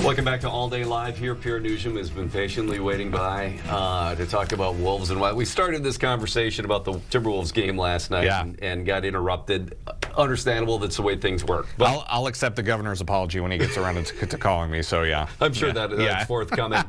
Welcome back to All Day Live here. Pierre Noujaim has been patiently waiting by to talk about Wolves and why. We started this conversation about the Timberwolves game last night and got interrupted. Understandable, that's the way things work. But I'll accept the govor's apology when he gets around to calling me, so yeah. I'm sure that's forthcoming.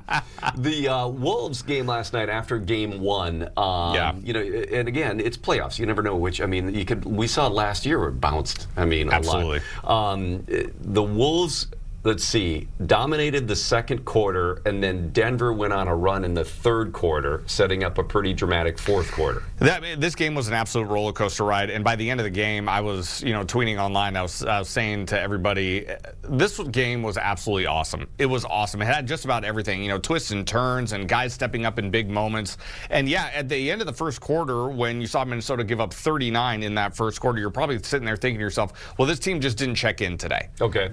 The Wolves game last night after game one, you know, and again, it's playoffs. You never know which, I mean, we saw it last year where it bounced, I mean, absolutely. A lot. The Wolves, let's see, dominated the second quarter, and then Denver went on a run in the third quarter, setting up a pretty dramatic fourth quarter. This game was an absolute roller coaster ride, and by the end of the game, I was, tweeting online. I was saying to everybody, this game was absolutely awesome. It was awesome. It had just about everything, twists and turns, and guys stepping up in big moments. And yeah, at the end of the first quarter, when you saw Minnesota give up 39 in that first quarter, you're probably sitting there thinking to yourself, well, this team just didn't check in today. Okay.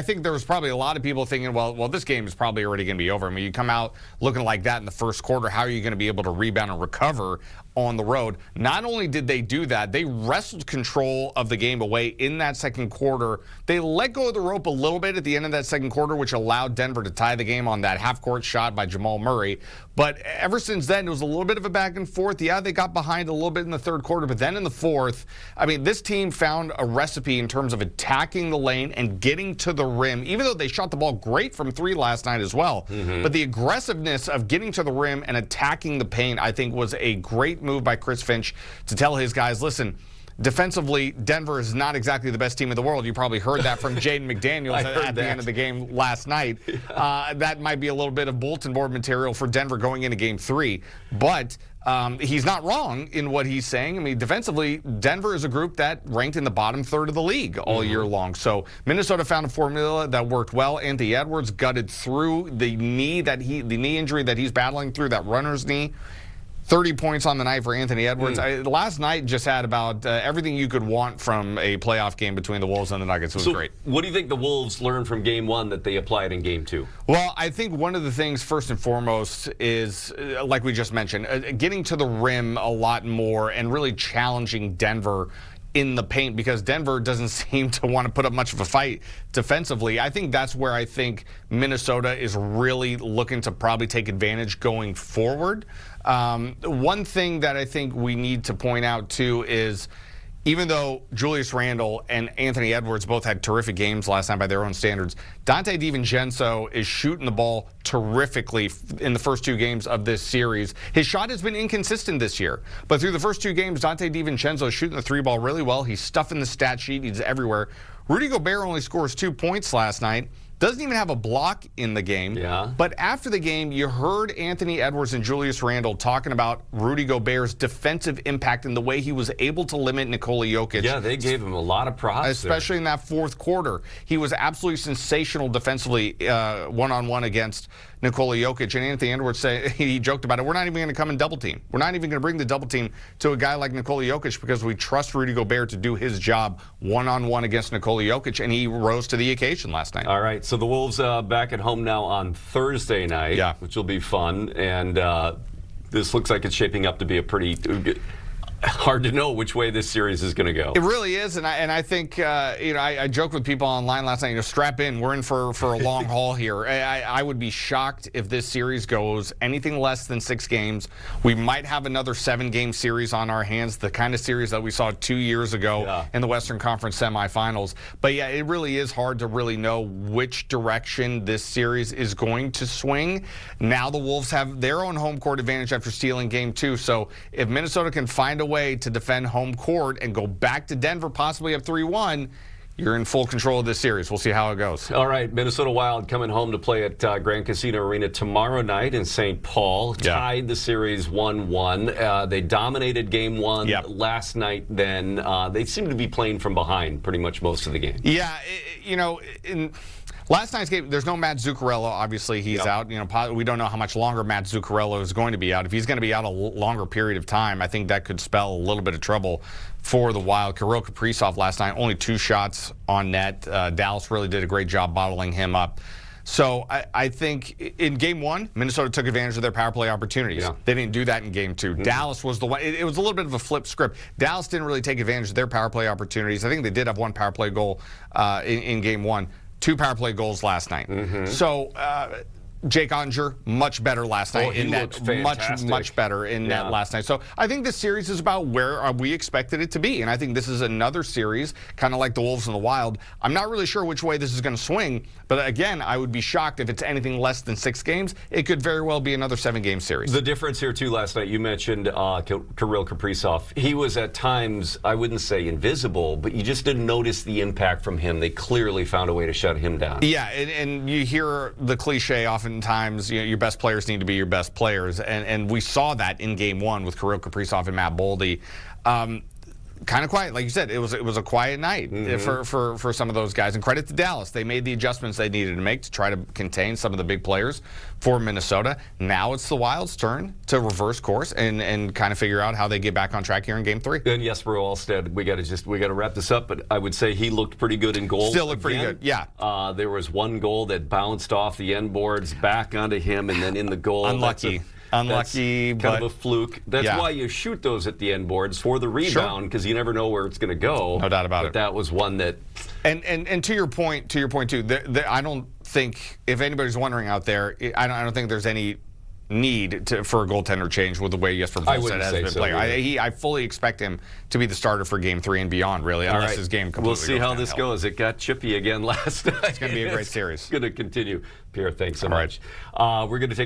I think there was probably a lot of people thinking, well, this game is probably already going to be over. I mean, you come out looking like that in the first quarter, how are you going to be able to rebound and recover on the road? Not only did they do that, they wrestled control of the game away in that second quarter. They let go of the rope a little bit at the end of that second quarter, which allowed Denver to tie the game on that half-court shot by Jamal Murray. But ever since then, it was a little bit of a back and forth. Yeah, they got behind a little bit in the third quarter, but then in the fourth, I mean, this team found a recipe in terms of attacking the lane and getting to the rim, even though they shot the ball great from three last night as well. But the aggressiveness of getting to the rim and attacking the paint, I think, was a great move by Chris Finch to tell his guys, listen, defensively, Denver is not exactly the best team in the world. You probably heard that from Jaden McDaniels at the end of the game last night. That might be a little bit of bulletin board material for Denver going into game three. But he's not wrong in what he's saying. I mean, defensively, Denver is a group that ranked in the bottom third of the league all year long. So Minnesota found a formula that worked well. Anthony Edwards gutted through the knee injury that he's battling through, that runner's knee. 30 points on the night for Anthony Edwards. Last night just had about everything you could want from a playoff game between the Wolves and the Nuggets. It was great. What do you think the Wolves learned from game one that they applied in game two? Well, I think one of the things, first and foremost, is, like we just mentioned, getting to the rim a lot more and really challenging Denver in the paint, because Denver doesn't seem to want to put up much of a fight defensively. I think that's where I think Minnesota is really looking to probably take advantage going forward. One thing that I think we need to point out, too, is even though Julius Randle and Anthony Edwards both had terrific games last night by their own standards, Donte DiVincenzo is shooting the ball terrifically in the first two games of this series. His shot has been inconsistent this year, but through the first two games, Donte DiVincenzo is shooting the three ball really well. He's stuffing the stat sheet. He's everywhere. Rudy Gobert only scores 2 points last night. Doesn't even have a block in the game. But after the game, you heard Anthony Edwards and Julius Randle talking about Rudy Gobert's defensive impact and the way he was able to limit Nikola Jokic. Yeah, they gave him a lot of props, especially in that fourth quarter. He was absolutely sensational defensively one-on-one against Nikola Jokic. And Anthony Edwards he joked about it. We're not even going to come and double team. We're not even going to bring the double team to a guy like Nikola Jokic because we trust Rudy Gobert to do his job one-on-one against Nikola Jokic, and he rose to the occasion last night. All right, so the Wolves back at home now on Thursday night, which will be fun. And this looks like it's shaping up to be a pretty hard to know which way this series is going to go. It really is, and I think I joked with people online last night. Strap in, we're in for a long haul here. I would be shocked if this series goes anything less than 6 games. We might have another 7-game series on our hands, the kind of series that we saw 2 years ago in the Western Conference semifinals. But yeah, it really is hard to really know which direction this series is going to swing. Now the Wolves have their own home court advantage after stealing game 2. So if Minnesota can find a way to defend home court and go back to Denver, possibly up 3-1, you're in full control of this series. We'll see how it goes. All right, Minnesota Wild coming home to play at Grand Casino Arena tomorrow night in St. Paul. Tied the series 1-1. They dominated game 1 last night. Then they seem to be playing from behind pretty much most of the game. Yeah, in last night's game, there's no Matt Zuccarello. Obviously, he's out. We don't know how much longer Matt Zuccarello is going to be out. If he's going to be out a longer period of time, I think that could spell a little bit of trouble for the Wild. Kirill Kaprizov last night, only 2 shots on net. Dallas really did a great job bottling him up. So I think in game 1, Minnesota took advantage of their power play opportunities. They didn't do that in game 2. Dallas was the one. It was a little bit of a flip script. Dallas didn't really take advantage of their power play opportunities. I think they did have 1 power play goal in game 1. 2 power play goals last night. So Jake Ottinger, much better last night. He looked fantastic. Much better in that last night. So I think this series is about where we expected it to be. And I think this is another series, kind of like the Wolves and the Wild. I'm not really sure which way this is going to swing. But again, I would be shocked if it's anything less than 6 games. It could very well be another 7-game series. The difference here, too, last night, you mentioned Kirill Kaprizov. He was at times, I wouldn't say invisible, but you just didn't notice the impact from him. They clearly found a way to shut him down. Yeah, and you hear the cliche oftentimes, your best players need to be your best players. And we saw that in Game 1 with Kirill Kaprizov and Matt Boldy. Kind of quiet, like you said. It was a quiet night for some of those guys. And credit to Dallas, they made the adjustments they needed to make to try to contain some of the big players for Minnesota. Now it's the Wild's turn to reverse course and kind of figure out how they get back on track here in Game 3. And Jesper Alstead, we got to wrap this up. But I would say he looked pretty good in goal. Still looked pretty good, yeah. There was one goal that bounced off the end boards back onto him, and then in the goal. Unlucky. Unlucky, but kind of a fluke. That's why you shoot those at the end boards for the rebound, because you never know where it's going to go. No doubt about it. But that was one that. And to your point too. I don't think, if anybody's wondering out there, I don't think there's any need for a goaltender change with the way Jesper Alstead has been playing. I fully expect him to be the starter for Game 3 and beyond, really, unless his game completely We'll see how this goes. It got chippy again last night. It's going to be a great series. It's going to continue. Pierre, thanks so much. We're going to take